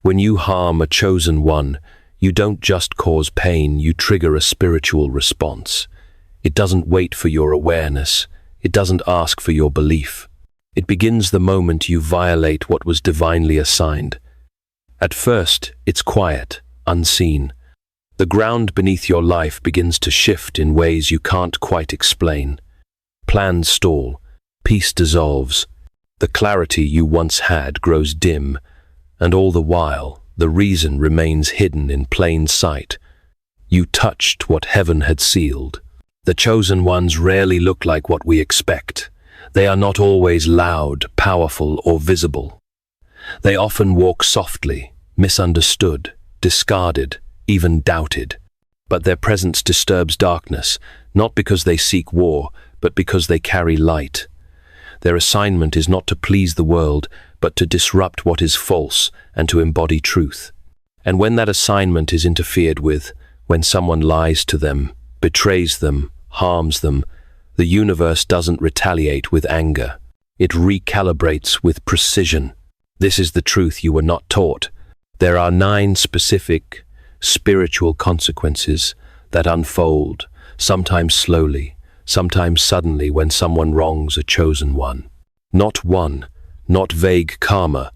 When you harm a chosen one, you don't just cause pain, you trigger a spiritual response. It doesn't wait for your awareness. It doesn't ask for your belief. It begins the moment you violate what was divinely assigned. At first, it's quiet, unseen. The ground beneath your life begins to shift in ways you can't quite explain. Plans stall, peace dissolves, the clarity you once had grows dim, and all the while, the reason remains hidden in plain sight. You touched what heaven had sealed. The chosen ones rarely look like what we expect. They are not always loud, powerful, or visible. They often walk softly, misunderstood, discarded, even doubted. But their presence disturbs darkness, not because they seek war, but because they carry light. Their assignment is not to please the world, but to disrupt what is false and to embody truth. And when that assignment is interfered with, when someone lies to them, betrays them, harms them, the universe doesn't retaliate with anger. It recalibrates with precision. This is the truth you were not taught. There are 9 specific, spiritual consequences that unfold, sometimes slowly, sometimes suddenly when someone wrongs a chosen one. Not one, not vague karma,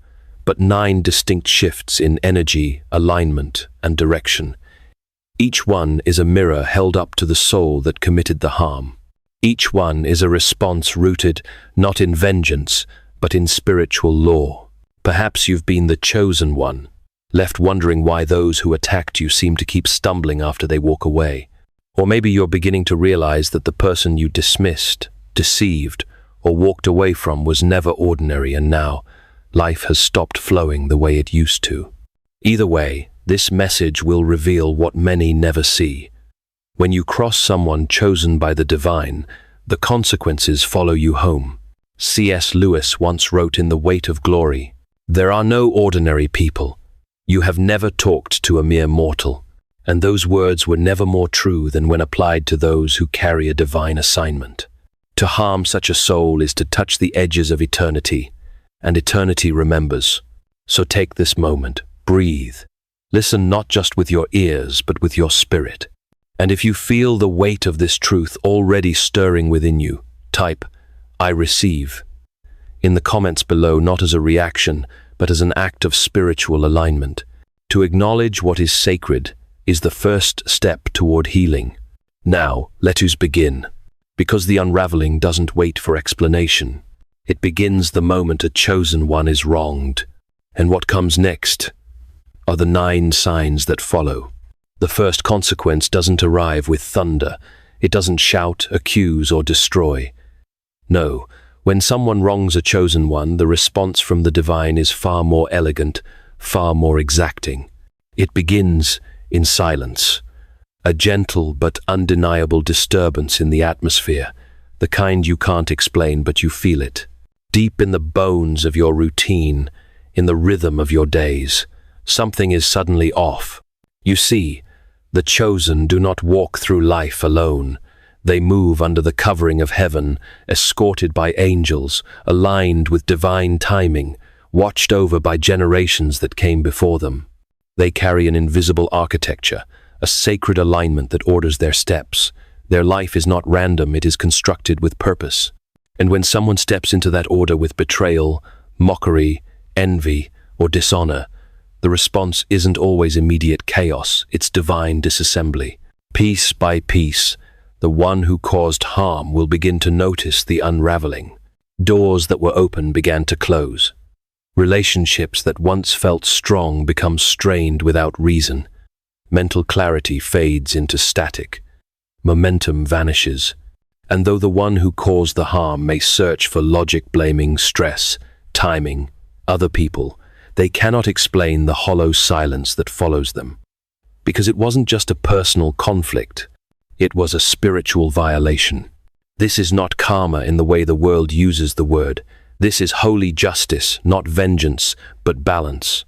but 9 distinct shifts in energy, alignment, and direction. Each one is a mirror held up to the soul that committed the harm. Each one is a response rooted not in vengeance, but in spiritual law. Perhaps you've been the chosen one, left wondering why those who attacked you seem to keep stumbling after they walk away. Or maybe you're beginning to realize that the person you dismissed, deceived, or walked away from was never ordinary, and now life has stopped flowing the way it used to. Either way, this message will reveal what many never see. When you cross someone chosen by the divine, the consequences follow you home. C.S. Lewis once wrote in The Weight of Glory, "There are no ordinary people. You have never talked to a mere mortal." And those words were never more true than when applied to those who carry a divine assignment. To harm such a soul is to touch the edges of eternity, and eternity remembers. So take this moment, breathe. Listen not just with your ears, but with your spirit. And if you feel the weight of this truth already stirring within you, type, "I receive," in the comments below, not as a reaction, but as an act of spiritual alignment. To acknowledge what is sacred is the first step toward healing. Now, let us begin. Because the unraveling doesn't wait for explanation. It begins the moment a chosen one is wronged. And what comes next are the 9 signs that follow. The first consequence doesn't arrive with thunder. It doesn't shout, accuse, or destroy. No, when someone wrongs a chosen one, the response from the divine is far more elegant, far more exacting. It begins in silence, a gentle but undeniable disturbance in the atmosphere, the kind you can't explain but you feel it. Deep in the bones of your routine, in the rhythm of your days, something is suddenly off. You see, the chosen do not walk through life alone. They move under the covering of heaven, escorted by angels, aligned with divine timing, watched over by generations that came before them. They carry an invisible architecture, a sacred alignment that orders their steps. Their life is not random, it is constructed with purpose. And when someone steps into that order with betrayal, mockery, envy, or dishonor, the response isn't always immediate chaos, it's divine disassembly. Piece by piece, the one who caused harm will begin to notice the unraveling. Doors that were open began to close. Relationships that once felt strong become strained without reason. Mental clarity fades into static. Momentum vanishes. And though the one who caused the harm may search for logic blaming stress, timing, other people, they cannot explain the hollow silence that follows them. Because it wasn't just a personal conflict, it was a spiritual violation. This is not karma in the way the world uses the word. This is holy justice, not vengeance, but balance.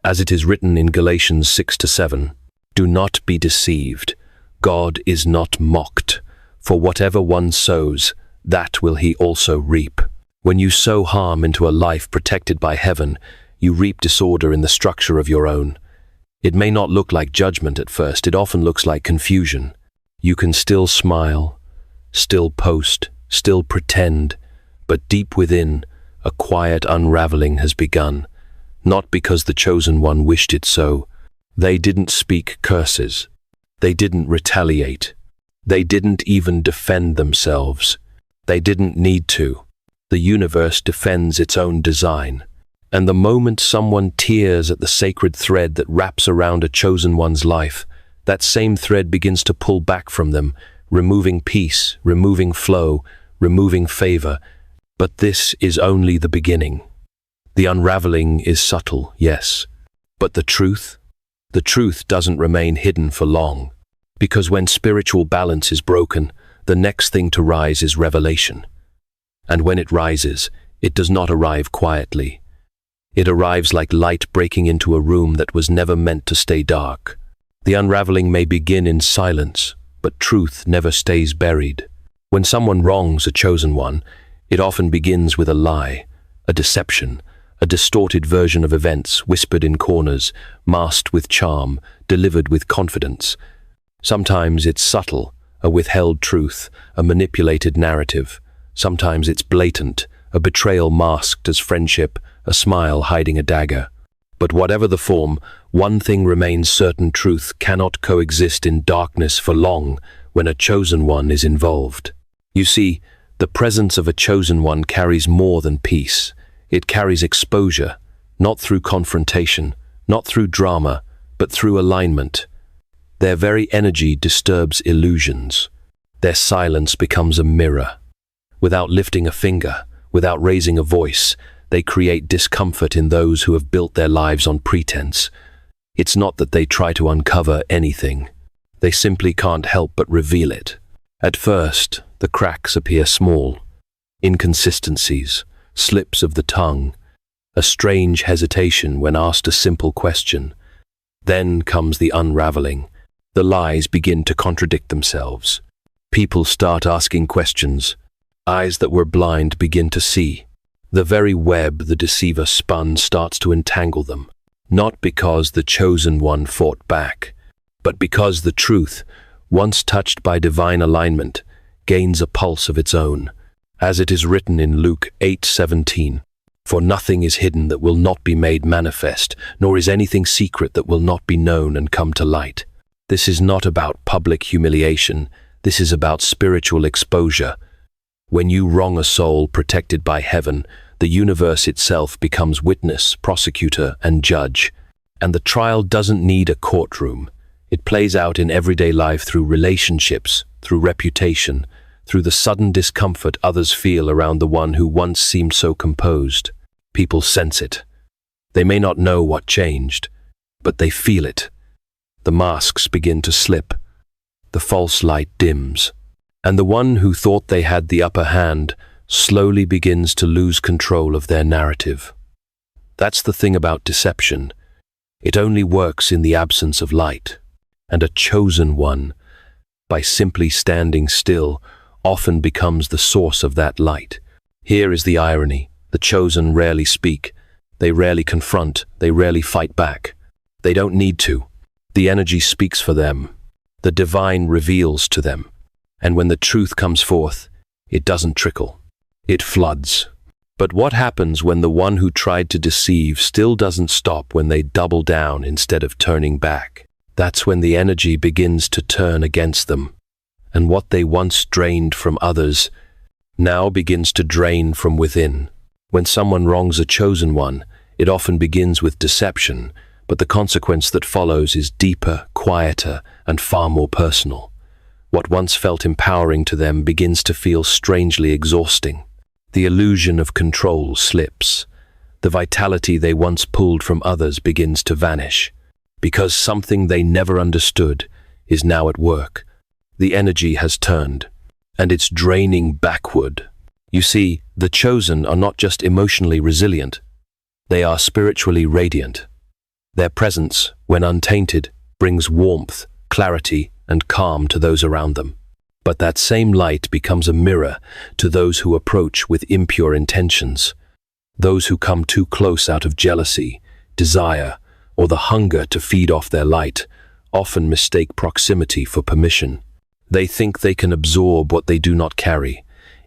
As it is written in Galatians 6-7, "Do not be deceived. God is not mocked. For whatever one sows, that will he also reap." When you sow harm into a life protected by heaven, you reap disorder in the structure of your own. It may not look like judgment at first, it often looks like confusion. You can still smile, still post, still pretend, but deep within, a quiet unraveling has begun. Not because the chosen one wished it so. They didn't speak curses. They didn't retaliate. They didn't even defend themselves. They didn't need to. The universe defends its own design. And the moment someone tears at the sacred thread that wraps around a chosen one's life, that same thread begins to pull back from them, removing peace, removing flow, removing favor. But this is only the beginning. The unraveling is subtle, yes. But the truth doesn't remain hidden for long. Because when spiritual balance is broken, the next thing to rise is revelation. And when it rises, it does not arrive quietly. It arrives like light breaking into a room that was never meant to stay dark. The unraveling may begin in silence, but truth never stays buried. When someone wrongs a chosen one, it often begins with a lie, a deception, a distorted version of events whispered in corners, masked with charm, delivered with confidence. Sometimes it's subtle, a withheld truth, a manipulated narrative. Sometimes it's blatant, a betrayal masked as friendship, a smile hiding a dagger. But whatever the form, one thing remains certain: truth cannot coexist in darkness for long when a chosen one is involved. You see, the presence of a chosen one carries more than peace. It carries exposure, not through confrontation, not through drama, but through alignment. Their very energy disturbs illusions. Their silence becomes a mirror. Without lifting a finger, without raising a voice, they create discomfort in those who have built their lives on pretense. It's not that they try to uncover anything. They simply can't help but reveal it. At first, the cracks appear small. Inconsistencies, slips of the tongue, a strange hesitation when asked a simple question. Then comes the unraveling. The lies begin to contradict themselves. People start asking questions. Eyes that were blind begin to see. The very web the deceiver spun starts to entangle them, not because the chosen one fought back, but because the truth, once touched by divine alignment, gains a pulse of its own. As it is written in Luke 8:17, "For nothing is hidden that will not be made manifest, nor is anything secret that will not be known and come to light." This is not about public humiliation. This is about spiritual exposure. When you wrong a soul protected by heaven, the universe itself becomes witness, prosecutor, and judge. And the trial doesn't need a courtroom. It plays out in everyday life through relationships, through reputation, through the sudden discomfort others feel around the one who once seemed so composed. People sense it. They may not know what changed, but they feel it. The masks begin to slip. The false light dims. And the one who thought they had the upper hand slowly begins to lose control of their narrative. That's the thing about deception. It only works in the absence of light. And a chosen one, by simply standing still, often becomes the source of that light. Here is the irony. The chosen rarely speak. They rarely confront. They rarely fight back. They don't need to. The energy speaks for them. The divine reveals to them. And when the truth comes forth, it doesn't trickle. It floods. But what happens when the one who tried to deceive still doesn't stop when they double down instead of turning back? That's when the energy begins to turn against them. And what they once drained from others now begins to drain from within. When someone wrongs a chosen one, it often begins with deception, but the consequence that follows is deeper, quieter, and far more personal. What once felt empowering to them begins to feel strangely exhausting. The illusion of control slips. The vitality they once pulled from others begins to vanish. Because something they never understood is now at work. The energy has turned, and it's draining backward. You see, the chosen are not just emotionally resilient. They are spiritually radiant. Their presence, when untainted, brings warmth, clarity, and calm to those around them. But that same light becomes a mirror to those who approach with impure intentions. Those who come too close out of jealousy, desire, or the hunger to feed off their light often mistake proximity for permission. They think they can absorb what they do not carry,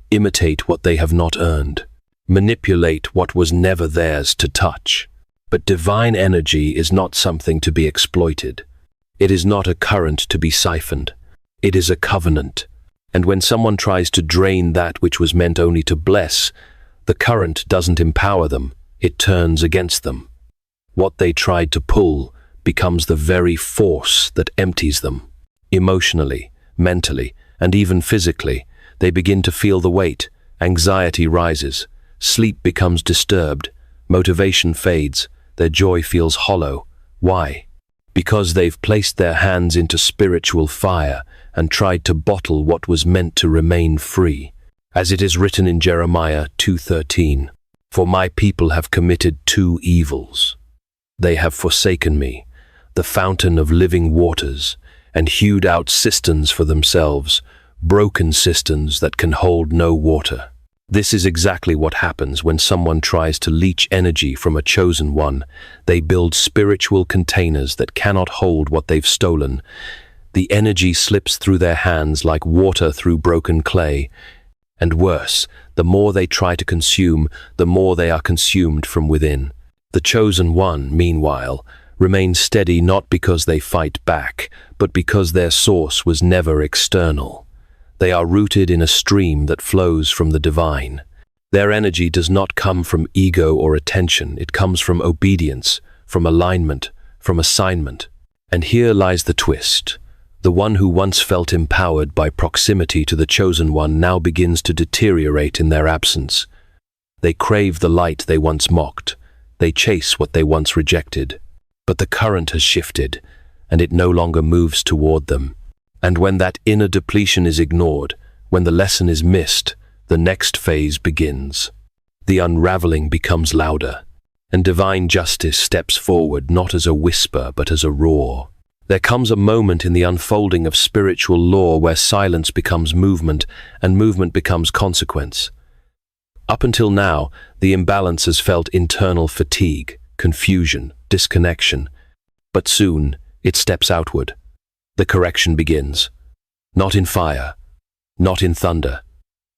imitate what they have not earned, manipulate what was never theirs to touch. But divine energy is not something to be exploited. It is not a current to be siphoned. It is a covenant. And when someone tries to drain that which was meant only to bless, the current doesn't empower them, it turns against them. What they tried to pull becomes the very force that empties them. Emotionally, mentally, and even physically, they begin to feel the weight. Anxiety rises, sleep becomes disturbed, motivation fades, their joy feels hollow. Why? Because they've placed their hands into spiritual fire and tried to bottle what was meant to remain free. As it is written in Jeremiah 2:13, "For my people have committed two evils. They have forsaken me, the fountain of living waters, and hewed out cisterns for themselves, broken cisterns that can hold no water." This is exactly what happens when someone tries to leech energy from a chosen one. They build spiritual containers that cannot hold what they've stolen. The energy slips through their hands like water through broken clay. And worse, the more they try to consume, the more they are consumed from within. The chosen one, meanwhile, remains steady not because they fight back, but because their source was never external. They are rooted in a stream that flows from the divine. Their energy does not come from ego or attention. It comes from obedience, from alignment, from assignment. And here lies the twist. The one who once felt empowered by proximity to the chosen one now begins to deteriorate in their absence. They crave the light they once mocked. They chase what they once rejected. But the current has shifted, and it no longer moves toward them. And when that inner depletion is ignored, when the lesson is missed, the next phase begins. The unraveling becomes louder, and divine justice steps forward not as a whisper but as a roar. There comes a moment in the unfolding of spiritual law where silence becomes movement and movement becomes consequence. Up until now, the imbalance has felt internal fatigue, confusion, disconnection. But soon, it steps outward. The correction begins. Not in fire, not in thunder,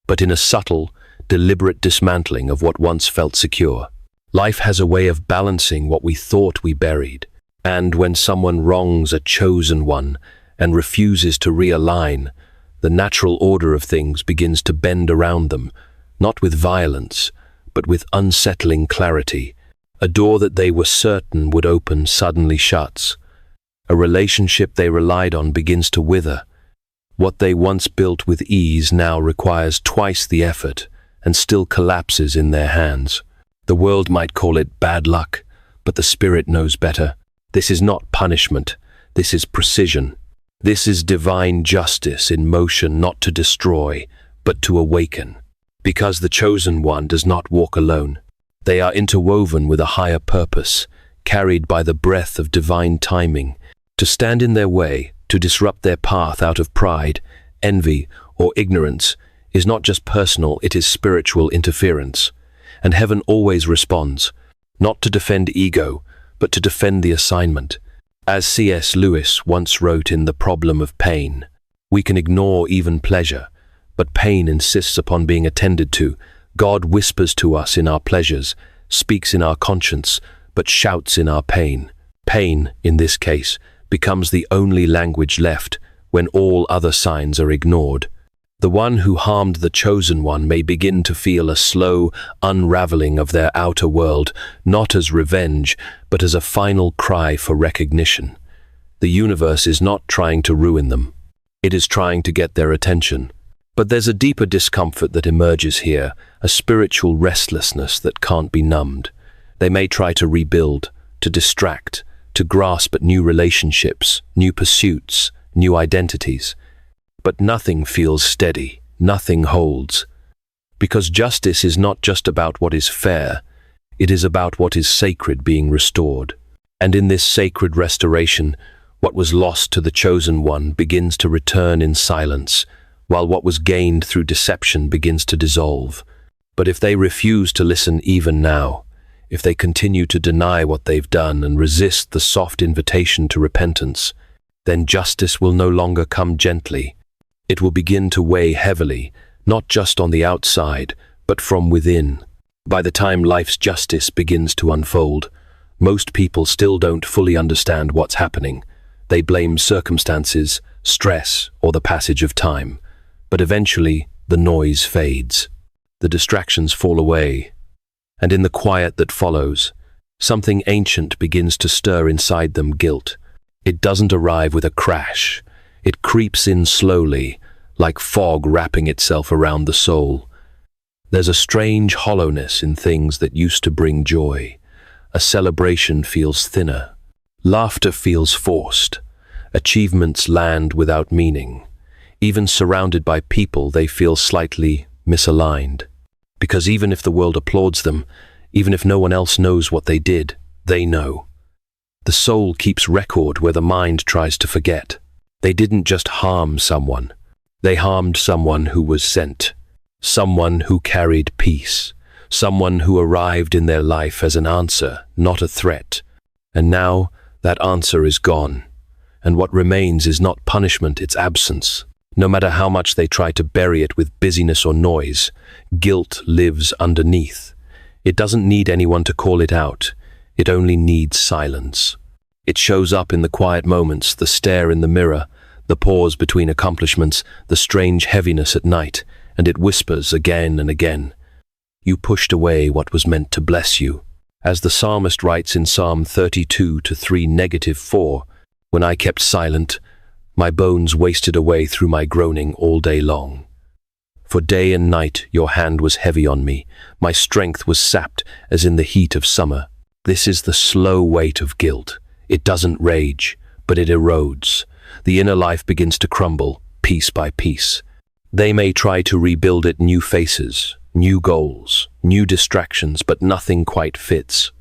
but in a subtle, deliberate dismantling of what once felt secure. Life has a way of balancing what we thought we buried. And when someone wrongs a chosen one and refuses to realign, the natural order of things begins to bend around them, not with violence, but with unsettling clarity. A door that they were certain would open suddenly shuts. A relationship they relied on begins to wither. What they once built with ease now requires twice the effort and still collapses in their hands. The world might call it bad luck, but the spirit knows better. This is not punishment. This is precision. This is divine justice in motion, not to destroy, but to awaken. Because the chosen one does not walk alone. They are interwoven with a higher purpose, carried by the breath of divine timing. To stand in their way, to disrupt their path out of pride, envy, or ignorance is not just personal, it is spiritual interference. And heaven always responds, not to defend ego, but to defend the assignment. As C.S. Lewis once wrote in The Problem of Pain, we can ignore even pleasure, but pain insists upon being attended to. God whispers to us in our pleasures, speaks in our conscience, but shouts in our pain. Pain, in this case, becomes the only language left when all other signs are ignored. The one who harmed the chosen one may begin to feel a slow unraveling of their outer world, not as revenge, but as a final cry for recognition. The universe is not trying to ruin them. It is trying to get their attention. But there's a deeper discomfort that emerges here, a spiritual restlessness that can't be numbed. They may try to rebuild, to distract, to grasp at new relationships, new pursuits, new identities. But nothing feels steady, nothing holds. Because justice is not just about what is fair, it is about what is sacred being restored. And in this sacred restoration, what was lost to the chosen one begins to return in silence, while what was gained through deception begins to dissolve. But if they refuse to listen even now, if they continue to deny what they've done and resist the soft invitation to repentance, then justice will no longer come gently. It will begin to weigh heavily, not just on the outside, but from within. By the time life's justice begins to unfold, most people still don't fully understand what's happening. They blame circumstances, stress, or the passage of time. But eventually, the noise fades. The distractions fall away. And in the quiet that follows, something ancient begins to stir inside them: guilt. It doesn't arrive with a crash. It creeps in slowly, like fog wrapping itself around the soul. There's a strange hollowness in things that used to bring joy. A celebration feels thinner. Laughter feels forced. Achievements land without meaning. Even surrounded by people, they feel slightly misaligned. Because even if the world applauds them, even if no one else knows what they did, they know. The soul keeps record where the mind tries to forget. They didn't just harm someone. They harmed someone who was sent. Someone who carried peace. Someone who arrived in their life as an answer, not a threat. And now that answer is gone. And what remains is not punishment, it's absence. No matter how much they try to bury it with busyness or noise, guilt lives underneath. It doesn't need anyone to call it out. It only needs silence. It shows up in the quiet moments, the stare in the mirror, the pause between accomplishments, the strange heaviness at night, and it whispers again and again. You pushed away what was meant to bless you. As the psalmist writes in Psalm 32:3-4, when I kept silent, my bones wasted away through my groaning all day long. For day and night your hand was heavy on me. My strength was sapped as in the heat of summer. This is the slow weight of guilt. It doesn't rage, but it erodes. The inner life begins to crumble, piece by piece. They may try to rebuild it: new faces, new goals, new distractions, but nothing quite fits.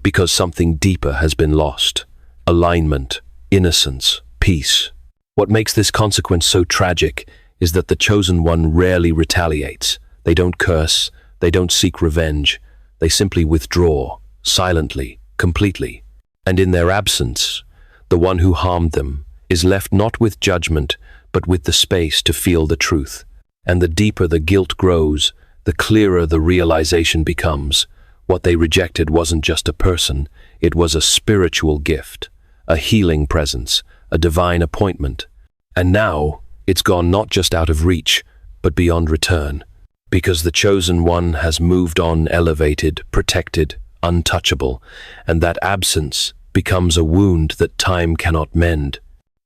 Because something deeper has been lost. Alignment, innocence, peace. What makes this consequence so tragic is that the chosen one rarely retaliates. They don't curse, they don't seek revenge. They simply withdraw, silently, completely. And in their absence, the one who harmed them is left not with judgment, but with the space to feel the truth. And the deeper the guilt grows, the clearer the realization becomes. What they rejected wasn't just a person, it was a spiritual gift, a healing presence, a divine appointment. And now, it's gone not just out of reach, but beyond return. Because the chosen one has moved on, elevated, protected, untouchable, and that absence becomes a wound that time cannot mend.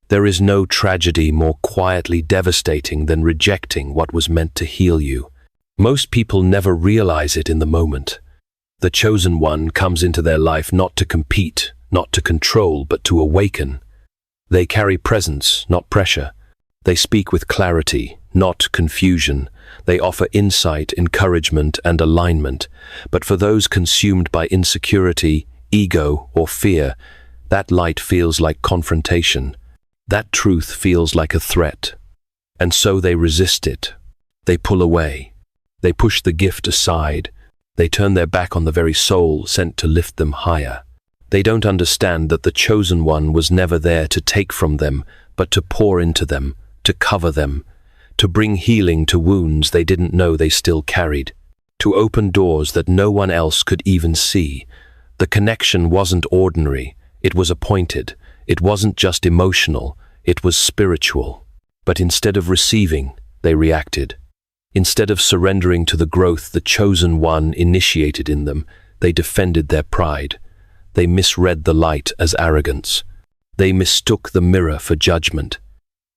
There is no tragedy more quietly devastating than rejecting what was meant to heal you. Most people never realize it in the moment. The chosen one comes into their life not to compete, not to control, but to awaken. They carry presence, not pressure. They speak with clarity, not confusion. They offer insight, encouragement, and alignment. But for those consumed by insecurity, ego, or fear, that light feels like confrontation. That truth feels like a threat. And so they resist it. They pull away. They push the gift aside. They turn their back on the very soul sent to lift them higher. They don't understand that the chosen one was never there to take from them, but to pour into them, to cover them, to bring healing to wounds they didn't know they still carried, to open doors that no one else could even see. The connection wasn't ordinary, it was appointed. It wasn't just emotional, it was spiritual. But instead of receiving, they reacted. Instead of surrendering to the growth the chosen one initiated in them, they defended their pride. They misread the light as arrogance. They mistook the mirror for judgment.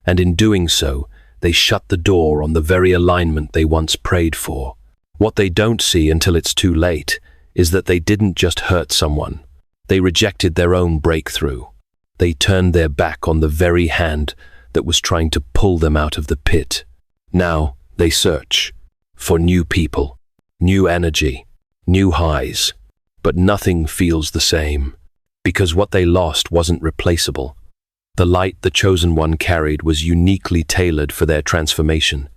And in doing so, they shut the door on the very alignment they once prayed for. What they don't see until it's too late is that they didn't just hurt someone. They rejected their own breakthrough. They turned their back on the very hand that was trying to pull them out of the pit. Now they search for new people, new energy, new highs. But nothing feels the same, because what they lost wasn't replaceable. The light the chosen one carried was uniquely tailored for their transformation.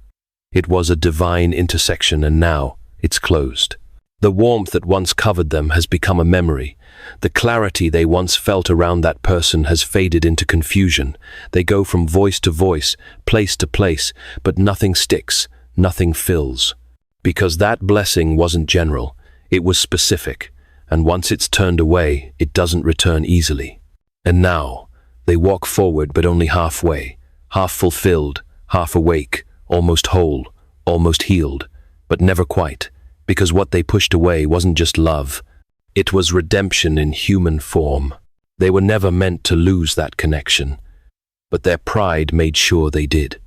It was a divine intersection, and now, it's closed. The warmth that once covered them has become a memory. The clarity they once felt around that person has faded into confusion. They go from voice to voice, place to place, but nothing sticks, nothing fills. Because that blessing wasn't general, it was specific, and once it's turned away, it doesn't return easily. And now, they walk forward but only halfway, half fulfilled, half awake, almost whole, almost healed, but never quite, because what they pushed away wasn't just love, it was redemption in human form. They were never meant to lose that connection, but their pride made sure they did.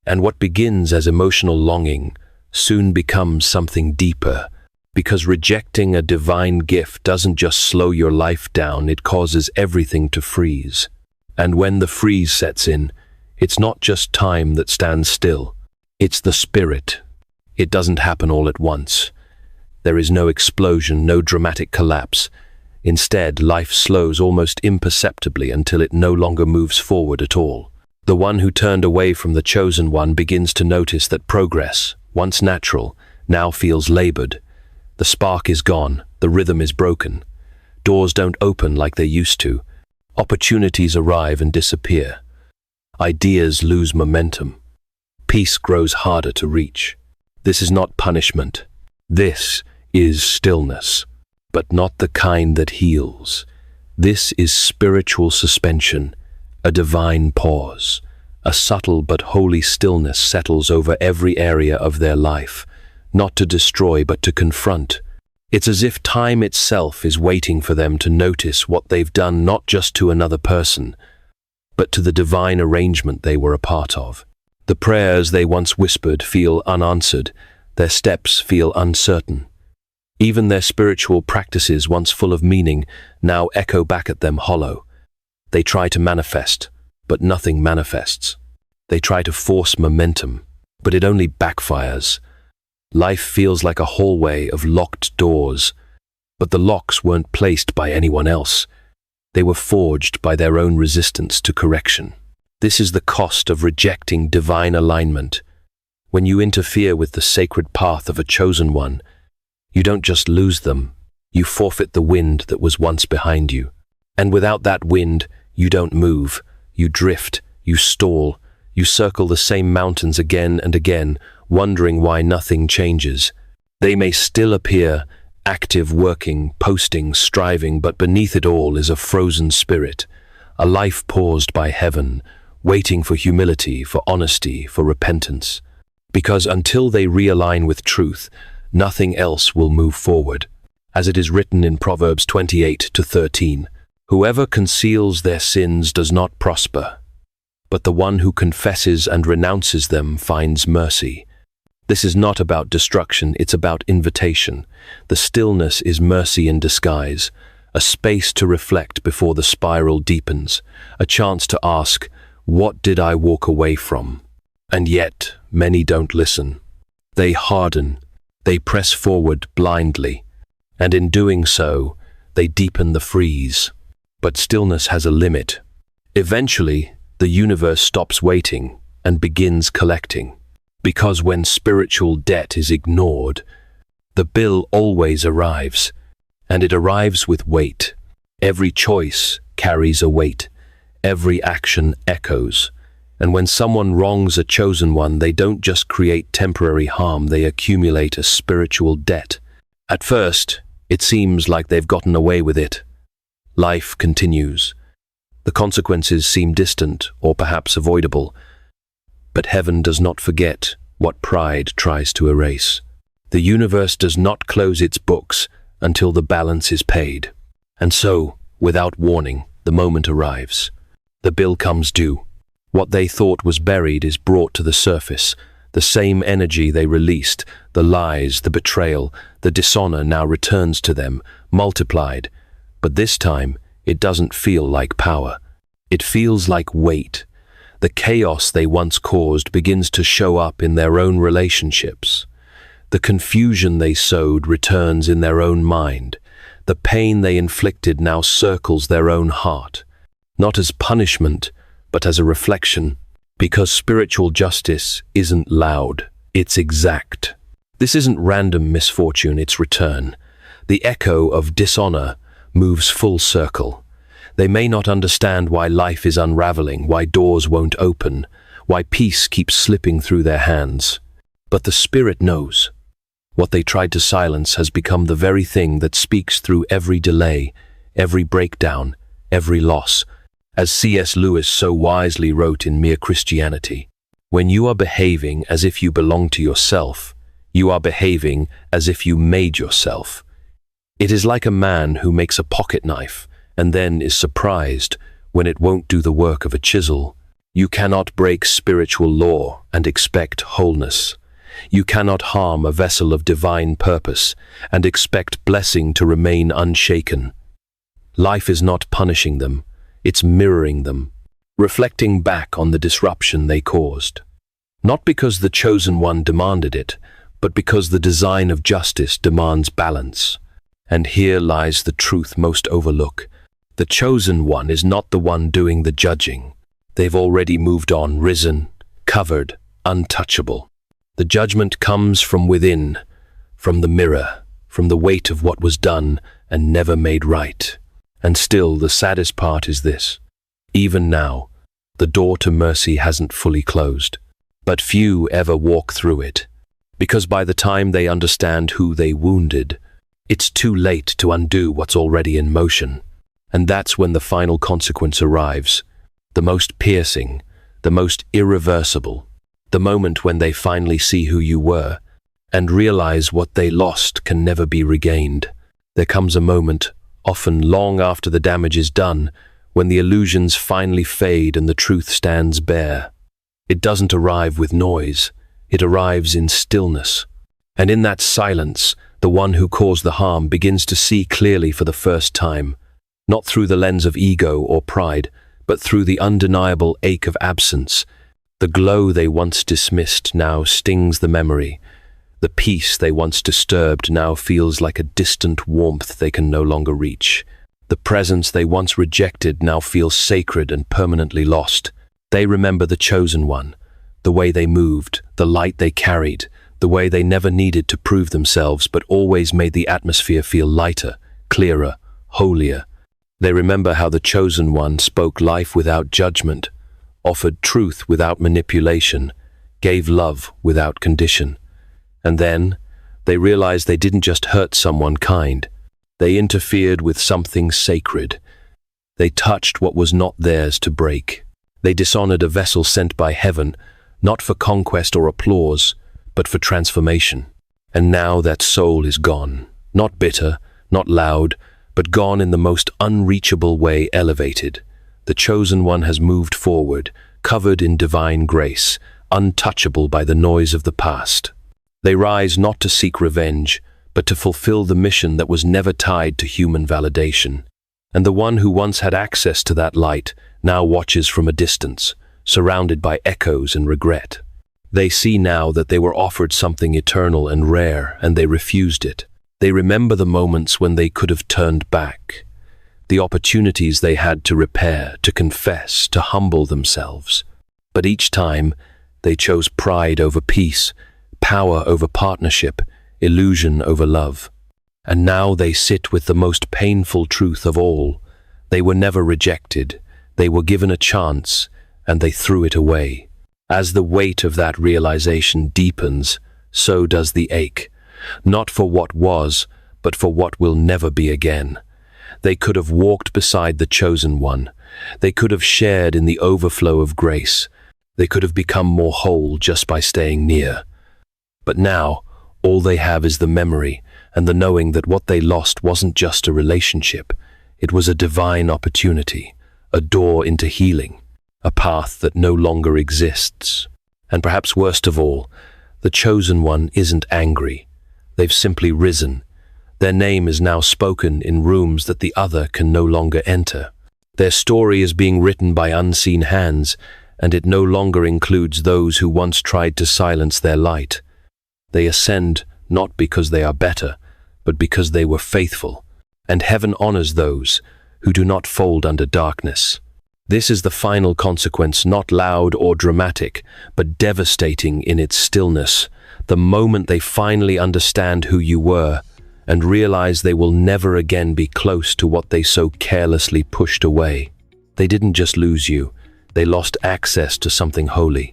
And what begins as emotional longing soon becomes something deeper, because rejecting a divine gift doesn't just slow your life down, it causes everything to freeze. And when the freeze sets in, it's not just time that stands still, it's the spirit. It doesn't happen all at once. There is no explosion, no dramatic collapse. Instead, life slows almost imperceptibly until it no longer moves forward at all. The one who turned away from the chosen one begins to notice that progress, once natural, now feels labored. The spark is gone, the rhythm is broken. Doors don't open like they used to. Opportunities arrive and disappear. Ideas lose momentum. Peace grows harder to reach. This is not punishment. This is stillness, but not the kind that heals. This is spiritual suspension, a divine pause. A subtle but holy stillness settles over every area of their life, not to destroy but to confront. It's as if time itself is waiting for them to notice what they've done not just to another person, but to the divine arrangement they were a part of. The prayers they once whispered feel unanswered, their steps feel uncertain. Even their spiritual practices, once full of meaning, now echo back at them hollow. They try to manifest, but nothing manifests. They try to force momentum, but it only backfires. Life feels like a hallway of locked doors, but the locks weren't placed by anyone else. They were forged by their own resistance to correction. This is the cost of rejecting divine alignment. When you interfere with the sacred path of a chosen one, you don't just lose them, you forfeit the wind that was once behind you. And without that wind, you don't move, you drift, you stall, you circle the same mountains again and again, wondering why nothing changes. They may still appear active, working, posting, striving, but beneath it all is a frozen spirit, a life paused by heaven, waiting for humility, for honesty, for repentance. Because until they realign with truth, nothing else will move forward. As it is written in Proverbs 28:13, whoever conceals their sins does not prosper, but the one who confesses and renounces them finds mercy. This is not about destruction, it's about invitation. The stillness is mercy in disguise, a space to reflect before the spiral deepens, a chance to ask, what did I walk away from? And yet, many don't listen. They harden, they press forward blindly, and in doing so, they deepen the freeze. But stillness has a limit. Eventually, the universe stops waiting and begins collecting. Because when spiritual debt is ignored, the bill always arrives, and it arrives with weight. Every choice carries a weight. Every action echoes. And when someone wrongs a chosen one, they don't just create temporary harm, they accumulate a spiritual debt. At first, it seems like they've gotten away with it. Life continues. The consequences seem distant or perhaps avoidable. But heaven does not forget what pride tries to erase. The universe does not close its books until the balance is paid. And so, without warning, the moment arrives. The bill comes due. What they thought was buried is brought to the surface. The same energy they released, the lies, the betrayal, the dishonor now returns to them, multiplied. But this time, it doesn't feel like power. It feels like weight. The chaos they once caused begins to show up in their own relationships. The confusion they sowed returns in their own mind. The pain they inflicted now circles their own heart. Not as punishment, but as a reflection. Because spiritual justice isn't loud, it's exact. This isn't random misfortune, it's return. The echo of dishonor moves full circle. They may not understand why life is unraveling, why doors won't open, why peace keeps slipping through their hands. But the Spirit knows. What they tried to silence has become the very thing that speaks through every delay, every breakdown, every loss. As C.S. Lewis so wisely wrote in Mere Christianity, when you are behaving as if you belong to yourself, you are behaving as if you made yourself. It is like a man who makes a pocket knife and then is surprised when it won't do the work of a chisel. You cannot break spiritual law and expect wholeness. You cannot harm a vessel of divine purpose and expect blessing to remain unshaken. Life is not punishing them, it's mirroring them, reflecting back on the disruption they caused. Not because the chosen one demanded it, but because the design of justice demands balance. And here lies the truth most overlooked. The chosen one is not the one doing the judging. They've already moved on, risen, covered, untouchable. The judgment comes from within, from the mirror, from the weight of what was done and never made right. And still, the saddest part is this. Even now, the door to mercy hasn't fully closed. But few ever walk through it, because by the time they understand who they wounded, it's too late to undo what's already in motion. And that's when the final consequence arrives, the most piercing, the most irreversible, the moment when they finally see who you were and realize what they lost can never be regained. There comes a moment, often long after the damage is done, when the illusions finally fade and the truth stands bare. It doesn't arrive with noise, it arrives in stillness. And in that silence, the one who caused the harm begins to see clearly for the first time, not through the lens of ego or pride, but through the undeniable ache of absence. The glow they once dismissed now stings the memory. The peace they once disturbed now feels like a distant warmth they can no longer reach. The presence they once rejected now feels sacred and permanently lost. They remember the chosen one, the way they moved, the light they carried, the way they never needed to prove themselves but always made the atmosphere feel lighter, clearer, holier. They remember how the chosen one spoke life without judgment, offered truth without manipulation, gave love without condition. And then, they realized they didn't just hurt someone kind. They interfered with something sacred. They touched what was not theirs to break. They dishonored a vessel sent by heaven, not for conquest or applause, but for transformation. And now that soul is gone, not bitter, not loud, but gone in the most unreachable way, elevated. The chosen one has moved forward, covered in divine grace, untouchable by the noise of the past. They rise not to seek revenge, but to fulfill the mission that was never tied to human validation. And the one who once had access to that light now watches from a distance, surrounded by echoes and regret. They see now that they were offered something eternal and rare, and they refused it. They remember the moments when they could have turned back, the opportunities they had to repair, to confess, to humble themselves. But each time, they chose pride over peace, power over partnership, illusion over love. And now they sit with the most painful truth of all. They were never rejected. They were given a chance, and they threw it away. As the weight of that realization deepens, so does the ache, not for what was, but for what will never be again. They could have walked beside the chosen one. They could have shared in the overflow of grace. They could have become more whole just by staying near. But now, all they have is the memory and the knowing that what they lost wasn't just a relationship. It was a divine opportunity, a door into healing, a path that no longer exists. And perhaps worst of all, the chosen one isn't angry. They've simply risen. Their name is now spoken in rooms that the other can no longer enter. Their story is being written by unseen hands, and it no longer includes those who once tried to silence their light. They ascend not because they are better, but because they were faithful, and heaven honors those who do not fold under darkness. This is the final consequence, not loud or dramatic, but devastating in its stillness. the moment they finally understand who you were and realize they will never again be close to what they so carelessly pushed away. They didn't just lose you, they lost access to something holy.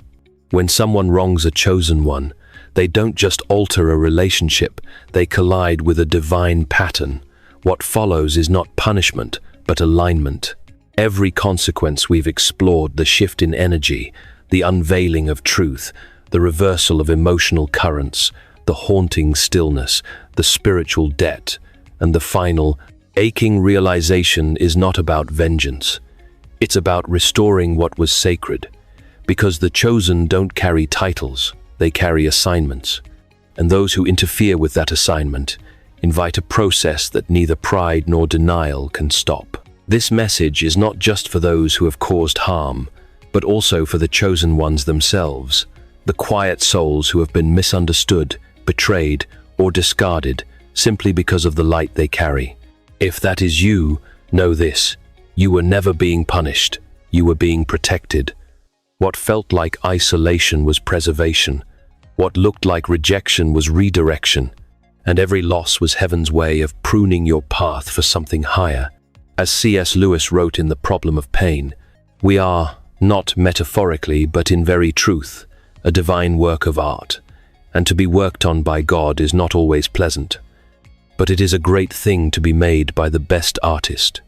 When someone wrongs a chosen one, they don't just alter a relationship, they collide with a divine pattern. What follows is not punishment, but alignment. Every consequence we've explored, the shift in energy, the unveiling of truth, the reversal of emotional currents, the haunting stillness, the spiritual debt, and the final, aching realization is not about vengeance. It's about restoring what was sacred. Because the chosen don't carry titles, they carry assignments. And those who interfere with that assignment invite a process that neither pride nor denial can stop. This message is not just for those who have caused harm, but also for the chosen ones themselves, the quiet souls who have been misunderstood, betrayed, or discarded simply because of the light they carry. If that is you, know this: you were never being punished, you were being protected. What felt like isolation was preservation, what looked like rejection was redirection, and every loss was heaven's way of pruning your path for something higher. As C.S. Lewis wrote in The Problem of Pain, we are, not metaphorically but in very truth, a divine work of art, and to be worked on by God is not always pleasant. But it is a great thing to be made by the best artist.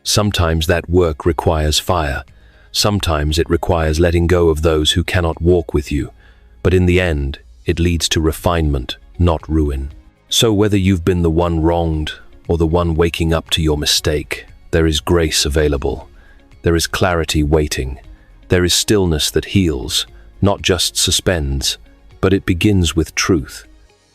Sometimes that work requires fire. Sometimes it requires letting go of those who cannot walk with you. But in the end, it leads to refinement, not ruin. So whether you've been the one wronged or the one waking up to your mistake, there is grace available. There is clarity waiting. There is stillness that heals, not just suspends, but it begins with truth.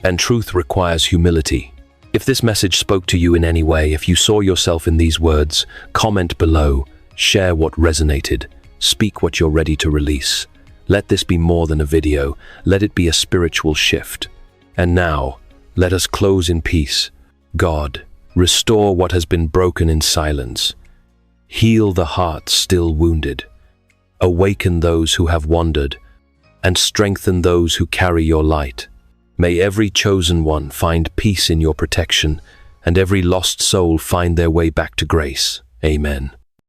And truth requires humility. If this message spoke to you in any way, if you saw yourself in these words, comment below, share what resonated, speak what you're ready to release. Let this be more than a video, let it be a spiritual shift. And now, let us close in peace. God, restore what has been broken in silence. Heal the heart still wounded. Awaken those who have wandered, and strengthen those who carry your light. May every chosen one find peace in your protection, and every lost soul find their way back to grace. Amen.